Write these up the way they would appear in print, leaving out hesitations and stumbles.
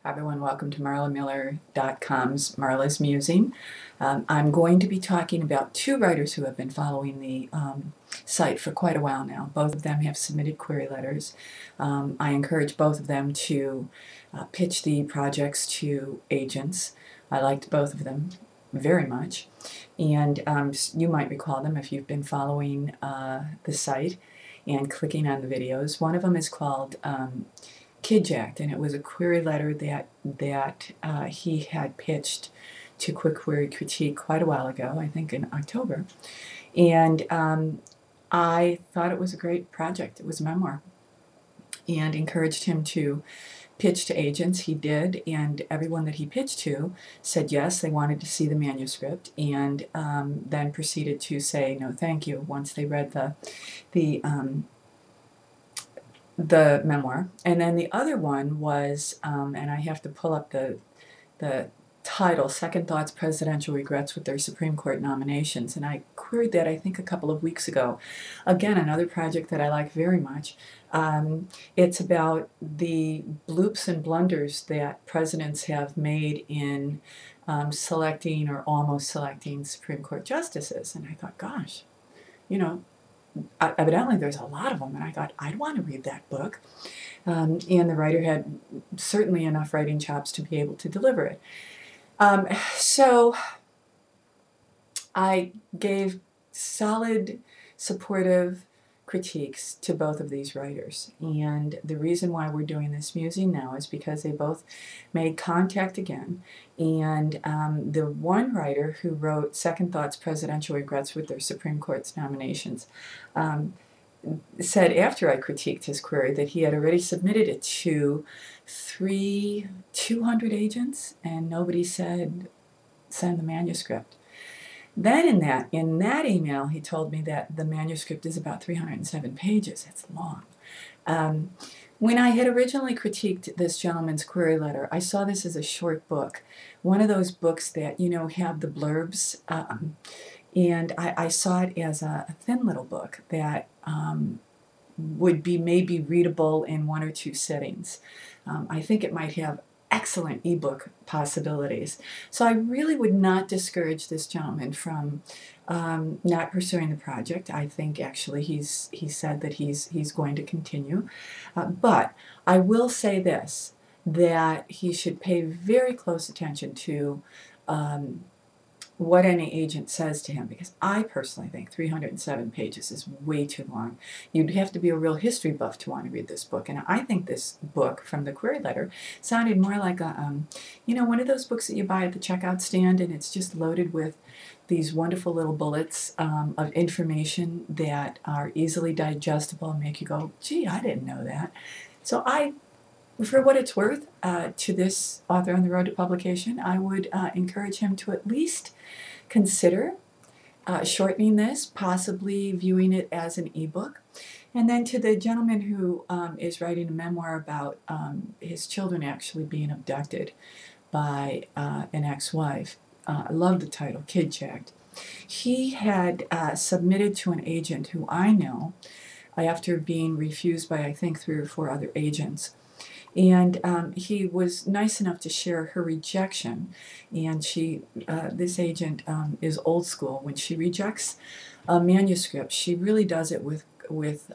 Hi everyone, welcome to marlamiller.com's Marla's Musing. I'm going to be talking about two writers who have been following the site for quite a while now. Both of them have submitted query letters. I encourage both of them to pitch the projects to agents. I liked both of them very much, and you might recall them if you've been following the site and clicking on the videos. One of them is called Kidjacked, and it was a query letter that he had pitched to Quick Query Critique quite a while ago, I think in October, and I thought it was a great project. It was a memoir, and encouraged him to pitch to agents. He did, and everyone that he pitched to said yes, they wanted to see the manuscript, and then proceeded to say no thank you once they read the memoir. And then the other one was, and I have to pull up the title, Second Thoughts, Presidential Regrets with Their Supreme Court Nominations. And I queried that, I think, a couple of weeks ago. Again, another project that I like very much. It's about the bloops and blunders that presidents have made in selecting or almost selecting Supreme Court justices. And I thought, gosh, you know, evidently there's a lot of them, and I thought I'd want to read that book. And the writer had certainly enough writing chops to be able to deliver it. So I gave solid, supportive critiques to both of these writers. And the reason why we're doing this musing now is because they both made contact again. And the one writer who wrote Second Thoughts, Presidential Regrets with Their Supreme Court's Nominations said after I critiqued his query that he had already submitted it to 200 agents, and nobody said send the manuscript. Then in that email, he told me that the manuscript is about 307 pages. It's long. When I had originally critiqued this gentleman's query letter, I saw this as a short book, one of those books that, you know, have the blurbs, and I saw it as a thin little book that would be maybe readable in one or two sittings. I think it might have excellent ebook possibilities. So I really would not discourage this gentleman from not pursuing the project. I think actually he said that he's going to continue. But I will say this, that he should pay very close attention to what any agent says to him, because I personally think 307 pages is way too long. You'd have to be a real history buff to want to read this book, and I think this book from the query letter sounded more like a, you know, one of those books that you buy at the checkout stand, and it's just loaded with these wonderful little bullets of information that are easily digestible and make you go, gee, I didn't know that. So for what it's worth, to this author on the road to publication, I would encourage him to at least consider shortening this, possibly viewing it as an ebook. And then to the gentleman who is writing a memoir about his children actually being abducted by an ex-wife. I love the title, Kidjacked. He had submitted to an agent who I know after being refused by, I think, 3 or 4 other agents. And he was nice enough to share her rejection. And this agent is old school. When she rejects a manuscript, she really does it with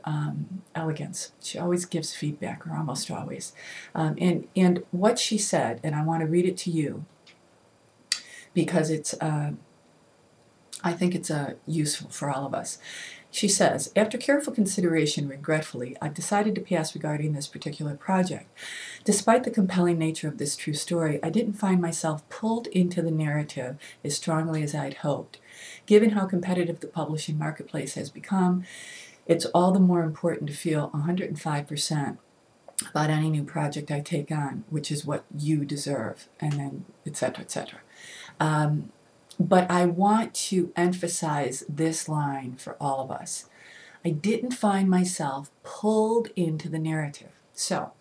elegance. She always gives feedback, or almost always. And what she said, and I want to read it to you, because I think it's useful for all of us. She says, after careful consideration, regretfully, I've decided to pass regarding this particular project. Despite the compelling nature of this true story, I didn't find myself pulled into the narrative as strongly as I'd hoped. Given how competitive the publishing marketplace has become, it's all the more important to feel 105% about any new project I take on, which is what you deserve, and then etc., etc. But I want to emphasize this line for all of us. I didn't find myself pulled into the narrative. So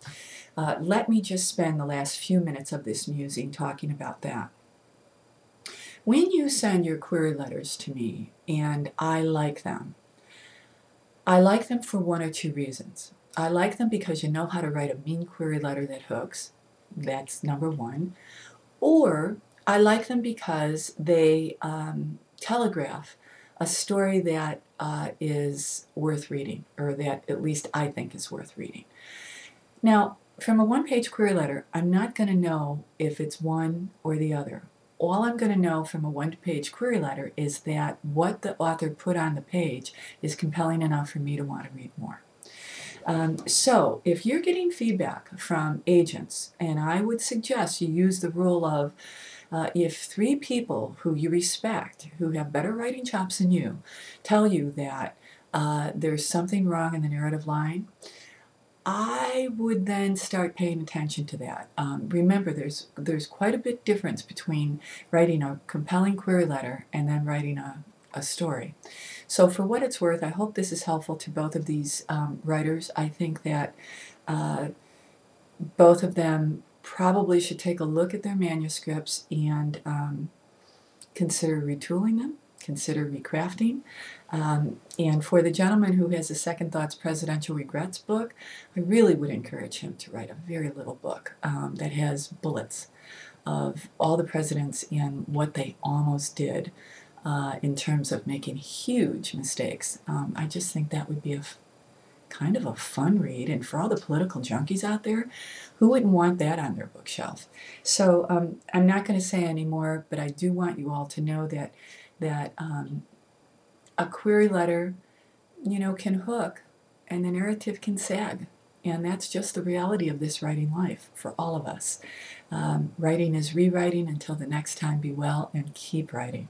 let me just spend the last few minutes of this musing talking about that. When you send your query letters to me, and I like them for one or two reasons. I like them because you know how to write a mean query letter that hooks. That's number one. Or I like them because they telegraph a story that is worth reading, or that at least I think is worth reading. Now, from a one-page query letter, I'm not going to know if it's one or the other. All I'm going to know from a one-page query letter is that what the author put on the page is compelling enough for me to want to read more. So if you're getting feedback from agents, and I would suggest you use the rule of if 3 people who you respect, who have better writing chops than you, tell you that there's something wrong in the narrative line, I would then start paying attention to that. Remember, there's quite a bit difference between writing a compelling query letter and then writing a story. So for what it's worth, I hope this is helpful to both of these writers. I think that both of them probably should take a look at their manuscripts and consider retooling them, consider recrafting. And for the gentleman who has the Second Thoughts Presidential Regrets book, I really would encourage him to write a very little book that has bullets of all the presidents and what they almost did in terms of making huge mistakes. I just think that would be a kind of a fun read, and for all the political junkies out there, who wouldn't want that on their bookshelf? So I'm not going to say any more, but I do want you all to know that a query letter, can hook, and the narrative can sag. And that's just the reality of this writing life for all of us. Writing is rewriting. Until the next time, be well and keep writing.